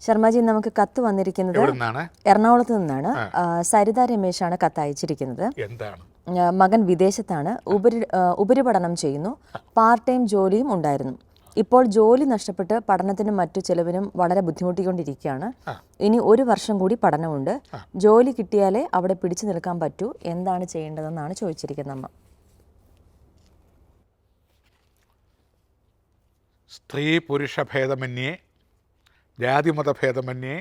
ശർമ്മജി, നമുക്ക് കത്ത് വന്നിരിക്കുന്നത് എറണാകുളത്ത് നിന്നാണ്. സരിത രമേശാണ് കത്ത് അയച്ചിരിക്കുന്നത്. എന്താണ്? മകൻ വിദേശത്താണ്, ഉപരിപഠനം ചെയ്യുന്നു, പാർട്ട് ടൈം ജോലിയും ഉണ്ടായിരുന്നു. ഇപ്പോൾ ജോലി നഷ്ടപ്പെട്ട് പഠനത്തിനും മറ്റു ചെലവിനും വളരെ ബുദ്ധിമുട്ടിക്കൊണ്ടിരിക്കുകയാണ്. ഇനി 1 വർഷം കൂടി പഠനമുണ്ട്. ജോലി കിട്ടിയാലേ അവിടെ പിടിച്ചു നിൽക്കാൻ പറ്റൂ. എന്താണ് ചെയ്യേണ്ടതെന്നാണ് ചോദിച്ചിരിക്കുന്നത് അമ്മ. സ്ത്രീ പുരുഷ ഭേദമന്യേ, ജാതിമത ഭേദമന്യേ,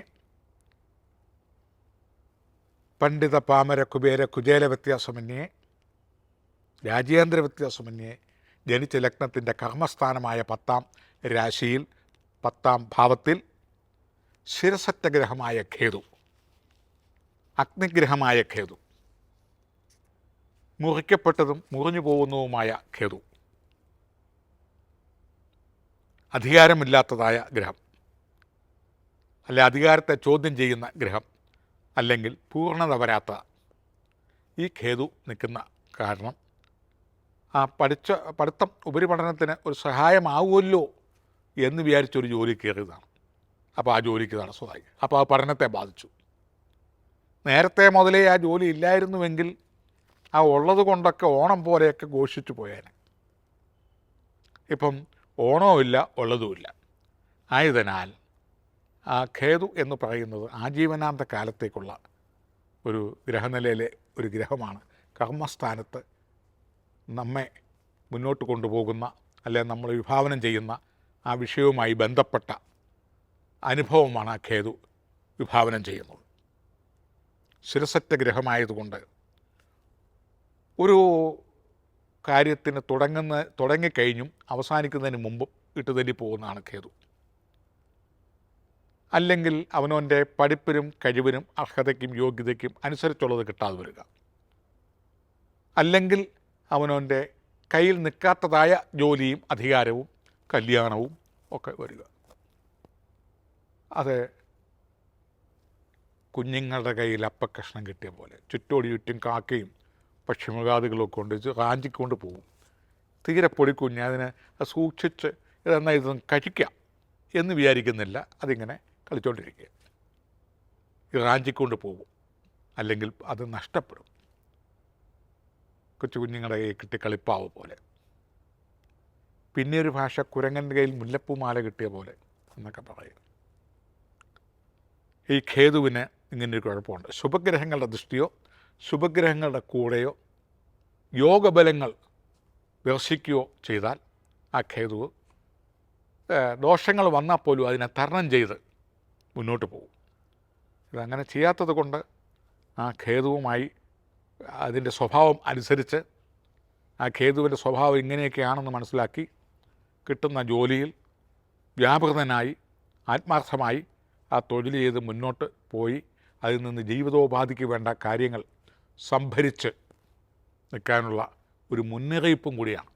പണ്ഡിത പാമര കുബേര കുചേല വ്യത്യാസമന്യേ, രാജ്യാന്തര വ്യത്യാസമന്യേ, ജനിച്ച ലഗ്നത്തിൻ്റെ കർമ്മസ്ഥാനമായ 10ാം രാശിയിൽ 10ാം ഭാവത്തിൽ ശിരസറ്റ ഗ്രഹമായ കേതു, അഗ്നിഗ്രഹമായ കേതു, മുറിക്കപ്പെട്ടതും മുറിഞ്ഞു പോകുന്നതുമായ കേതു, അധികാരമില്ലാത്തതായ ഗ്രഹം, അല്ലെ അധികാരത്തെ ചോദ്യം ചെയ്യുന്ന ഗ്രഹം, അല്ലെങ്കിൽ പൂർണ്ണത വരാത്ത ഈ കേതു നിൽക്കുന്ന കാരണം ആ പഠിത്തം ഉപരിപഠനത്തിന് ഒരു സഹായമാവുമല്ലോ എന്ന് വിചാരിച്ചൊരു ജോലി കയറിയതാണ്. അപ്പോൾ ആ ജോലിക്ക് തടസ്സമായി. അപ്പോൾ ആ പഠനത്തെ ബാധിച്ചു. നേരത്തെ മുതലേ ആ ജോലി ഇല്ലായിരുന്നുവെങ്കിൽ ആ ഉള്ളത് കൊണ്ടൊക്കെ ഓണം പോലെയൊക്കെ ഘോഷിച്ചു പോയേനെ. ഇപ്പം ഓണവുമില്ല, ഉള്ളതുമില്ല. ആയതിനാൽ ആ ഖേതു എന്ന് പറയുന്നത് ആജീവനാന്ത കാലത്തേക്കുള്ള ഒരു ഗ്രഹനിലയിലെ ഒരു ഗ്രഹമാണ്. കർമ്മസ്ഥാനത്ത് നമ്മെ മുന്നോട്ട് കൊണ്ടുപോകുന്ന, അല്ലെങ്കിൽ നമ്മൾ വിഭാവനം ചെയ്യുന്ന ആ വിഷയവുമായി ബന്ധപ്പെട്ട അനുഭവമാണ് ആ ഖേതു വിഭാവനം ചെയ്യുന്നത്. ശിരസറ്റ ഗ്രഹമായതുകൊണ്ട് ഒരു കാര്യത്തിന് തുടങ്ങിക്കഴിഞ്ഞും അവസാനിക്കുന്നതിന് മുമ്പും ഇട്ടുതല്ലി പോകുന്നതാണ് ഖേതു. അല്ലെങ്കിൽ അവനവൻ്റെ പഠിപ്പിനും കഴിവിനും അർഹതയ്ക്കും യോഗ്യതയ്ക്കും അനുസരിച്ചുള്ളത് കിട്ടാതെ വരിക, അല്ലെങ്കിൽ അവനവൻ്റെ കയ്യിൽ നിൽക്കാത്തതായ ജോലിയും അധികാരവും കല്യാണവും ഒക്കെ വരിക. അത് കുഞ്ഞുങ്ങളുടെ കയ്യിൽ അപ്പക്കഷ്ണം കിട്ടിയ പോലെ ചുറ്റോടി ചുറ്റും കാക്കയും പക്ഷിമൃഗാദികളൊക്കെ കൊണ്ട് റാഞ്ചിക്കൊണ്ട് പോകും. തീരെ പൊടിക്കുഞ്ഞ് അതിനെ സൂക്ഷിച്ച് ഇതെന്നാൽ ഇതൊന്നും കഴിക്കാം എന്ന് വിചാരിക്കുന്നില്ല. അതിങ്ങനെ കളിച്ചുകൊണ്ടിരിക്കുക, റാഞ്ചിക്കൊണ്ട് പോകും, അല്ലെങ്കിൽ അത് നഷ്ടപ്പെടും. കൊച്ചു കുഞ്ഞുങ്ങളുടെ കയ്യിൽ കിട്ടി കളിപ്പാവ് പോലെ. പിന്നെ ഒരു ഭാഷ കുരങ്ങൻ്റെ കയ്യിൽ മുല്ലപ്പൂമാല കിട്ടിയ പോലെ എന്നൊക്കെ പറയും. ഈ ഖേതുവിന് ഇങ്ങനൊരു കുഴപ്പമുണ്ട്. ശുഭഗ്രഹങ്ങളുടെ ദൃഷ്ടിയോ ശുഭഗ്രഹങ്ങളുടെ കൂടെയോ യോഗബലങ്ങൾ ദർശിക്കുകയോ ചെയ്താൽ ആ ഖേതു ദോഷങ്ങൾ വന്നാൽ പോലും അതിനെ തരണം ചെയ്ത് മുന്നോട്ട് പോകും. ഇതങ്ങനെ ചെയ്യാത്തത് കൊണ്ട് ആ ഖേതുവുമായി അതിൻ്റെ സ്വഭാവം അനുസരിച്ച് ആ ഖേതുവിൻ്റെ സ്വഭാവം ഇങ്ങനെയൊക്കെയാണെന്ന് മനസ്സിലാക്കി കിട്ടുന്ന ജോലിയിൽ വ്യാപൃതനായി ആത്മാർത്ഥമായി ആ തൊഴിൽ ചെയ്ത് മുന്നോട്ട് പോയി അതിൽ നിന്ന് ജീവിതോപാധിക്ക് വേണ്ട കാര്യങ്ങൾ സംഭരിച്ച് നിൽക്കാനുള്ള ഒരു മുന്നറിയിപ്പും കൂടിയാണ്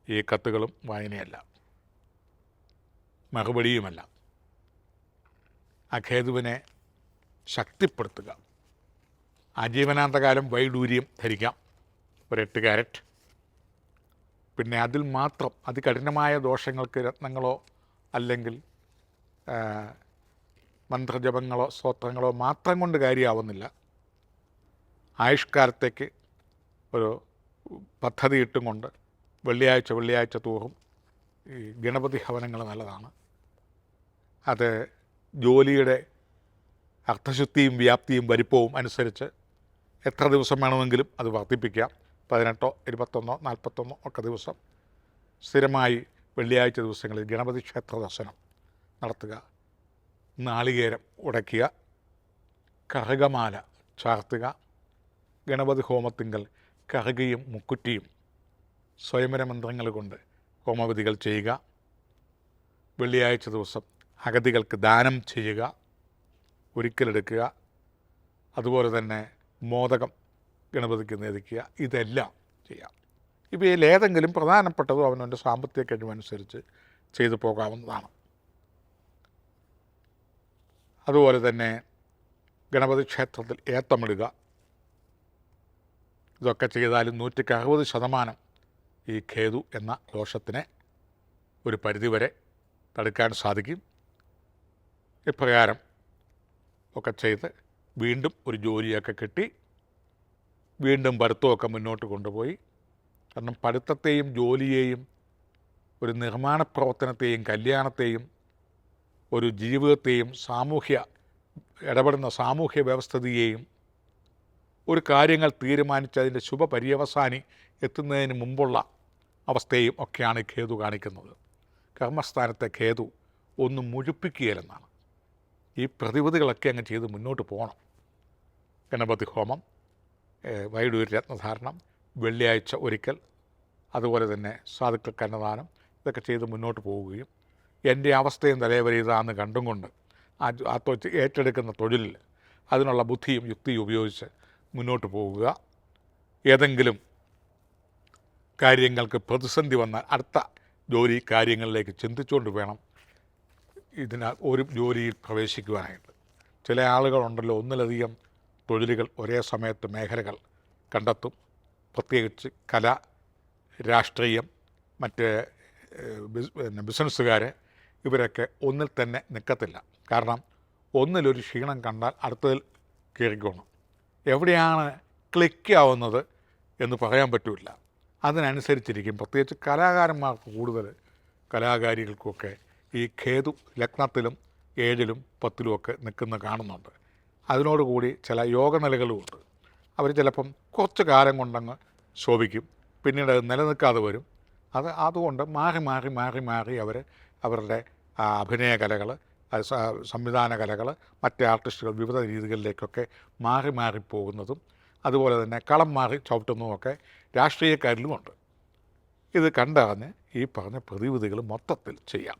ഈ കത്തുകളും വായനയല്ല, മറുപടിയുമല്ല. ആ ഖേതുവിനെ ശക്തിപ്പെടുത്തുക. ആജീവനാന്തകാലം വൈഡൂര്യം ധരിക്കാം, ഒരു 8 കാരറ്റ്. പിന്നെ അതിൽ മാത്രം അതികഠിനമായ ദോഷങ്ങൾക്ക് രത്നങ്ങളോ അല്ലെങ്കിൽ മന്ത്രജപങ്ങളോ സ്തോത്രങ്ങളോ മാത്രം കൊണ്ട് കാര്യമാവുന്നില്ല. ആയുഷ്കാലത്തേക്ക് ഒരു പദ്ധതി ഇട്ടും കൊണ്ട് വെള്ളിയാഴ്ച തോറും ഈ ഗണപതി ഹവനങ്ങൾ നല്ലതാണ്. അത് ജോലിയുടെ അർത്ഥശുദ്ധിയും വ്യാപ്തിയും വലിപ്പവും അനുസരിച്ച് എത്ര ദിവസം വേണമെങ്കിലും അത് വർദ്ധിപ്പിക്കാം. 18, 21, 41 ഒക്കെ ദിവസം സ്ഥിരമായി വെള്ളിയാഴ്ച ദിവസങ്ങളിൽ ഗണപതി ക്ഷേത്ര ദർശനം നടത്തുക. നാളികേരം ഉടയ്ക്കുക, കറുകമാല ചാർത്തുക, ഗണപതി ഹോമത്തിങ്കൽ കറുകയും മുക്കുറ്റിയും സ്വയംവര മന്ത്രങ്ങൾ കൊണ്ട് ഹോമവിധികൾ ചെയ്യുക. വെള്ളിയാഴ്ച ദിവസം അഗതികൾക്ക് ദാനം ചെയ്യുക, ഒരിക്കലെടുക്കുക. അതുപോലെ തന്നെ മോദകം ഗണപതിക്ക് നേദിക്കുക. ഇതെല്ലാം ചെയ്യാം. ഇവയിൽ ഏതെങ്കിലും പ്രധാനപ്പെട്ടതും അവനവൻ്റെ സാമ്പത്തിക കഴിവനുസരിച്ച് ചെയ്തു പോകാവുന്നതാണ്. അതുപോലെ തന്നെ ഗണപതി ക്ഷേത്രത്തിൽ ഏത്തമിടുക. ഇതൊക്കെ ചെയ്താലും 160% ഈ ഖേതു എന്ന ദോഷത്തിനെ ഒരു പരിധിവരെ തടുക്കാൻ സാധിക്കും. ഇപ്രകാരം ഒക്കെ ചെയ്ത് വീണ്ടും ഒരു ജോലിയൊക്കെ കിട്ടി, വീണ്ടും പഠിത്തമൊക്കെ മുന്നോട്ട് കൊണ്ടുപോയി. കാരണം പഠിത്തത്തെയും ജോലിയെയും ഒരു നിർമ്മാണ പ്രവർത്തനത്തെയും കല്യാണത്തെയും ഒരു ജീവിതത്തെയും ഇടപെടുന്ന സാമൂഹ്യ വ്യവസ്ഥിതിയെയും ഒരു കാര്യങ്ങൾ തീരുമാനിച്ച് അതിൻ്റെ ശുഭപര്യവസാനി എത്തുന്നതിന് മുമ്പുള്ള അവസ്ഥയും ഒക്കെയാണ് കേതു കാണിക്കുന്നത്. കർമ്മസ്ഥാനത്തെ കേതു ഒന്നും മുഴുപ്പിക്കുകയില്ലെന്നാണ്. ഈ പ്രതിവിധികളൊക്കെ അങ്ങ് ചെയ്ത് മുന്നോട്ട് പോകണം. ഗണപതി ഹോമം, വൈഡൂര്യ രത്നധാരണം, വെള്ളിയാഴ്ച ഒരിക്കൽ, അതുപോലെ തന്നെ സാധുക്കൾക്ക് അന്നദാനം, ഇതൊക്കെ ചെയ്ത് മുന്നോട്ട് പോവുകയും എൻ്റെ അവസ്ഥയും തലവരെ ഇതാന്ന് കണ്ടും കൊണ്ട് ഏറ്റെടുക്കുന്ന തൊഴിലിൽ അതിനുള്ള ബുദ്ധിയും യുക്തിയും ഉപയോഗിച്ച് മുന്നോട്ട് പോവുക. ഏതെങ്കിലും കാര്യങ്ങൾക്ക് പ്രതിസന്ധി വന്നാൽ അടുത്ത ജോലി കാര്യങ്ങളിലേക്ക് ചിന്തിച്ചുകൊണ്ട് വേണം ഒരു ജോലിയിൽ പ്രവേശിക്കുവാനായിട്ട്. ചില ആളുകളുണ്ടല്ലോ, ഒന്നിലധികം തൊഴിലുകൾ ഒരേ സമയത്ത് മേഖലകൾ കണ്ടെത്തും. പ്രത്യേകിച്ച് കല, രാഷ്ട്രീയം, മറ്റ് ബിസിനസ്സുകാർ, ഇവരൊക്കെ ഒന്നിൽ തന്നെ നിൽക്കത്തില്ല. കാരണം ഒന്നിലൊരു ക്ഷീണം കണ്ടാൽ അടുത്തതിൽ കയറിക്കോണം. എവിടെയാണ് ക്ലിക്കാവുന്നത് എന്ന് പറയാൻ പറ്റില്ല. അതിനനുസരിച്ചിരിക്കും. പ്രത്യേകിച്ച് കലാകാരന്മാർക്ക് കൂടുതൽ, കലാകാരികൾക്കൊക്കെ ഈ കേതു ലഗ്നത്തിലും 7-ലും 10-ലും ഒക്കെ നിൽക്കുന്ന കാണുന്നുണ്ട്. അതിനോടുകൂടി ചില യോഗനിലകളുമുണ്ട്. അവർ ചിലപ്പം കുറച്ച് കാലം കൊണ്ടങ്ങ് ശോഭിക്കും, പിന്നീട് അത് നിലനിൽക്കാതെ വരും. അതുകൊണ്ട് മാറി അവർ അവരുടെ അഭിനയ കലകൾ, സംവിധാന കലകൾ, മറ്റ് ആർട്ടിസ്റ്റുകൾ വിവിധ രീതികളിലേക്കൊക്കെ മാറി പോകുന്നതും അതുപോലെ തന്നെ കളം മാറി ചവിട്ടുന്നതുമൊക്കെ രാഷ്ട്രീയക്കാരിലുമുണ്ട്. ഇത് കണ്ടറിഞ്ഞ് ഈ പറഞ്ഞ പ്രതിവിധികൾ മൊത്തത്തിൽ ചെയ്യാം.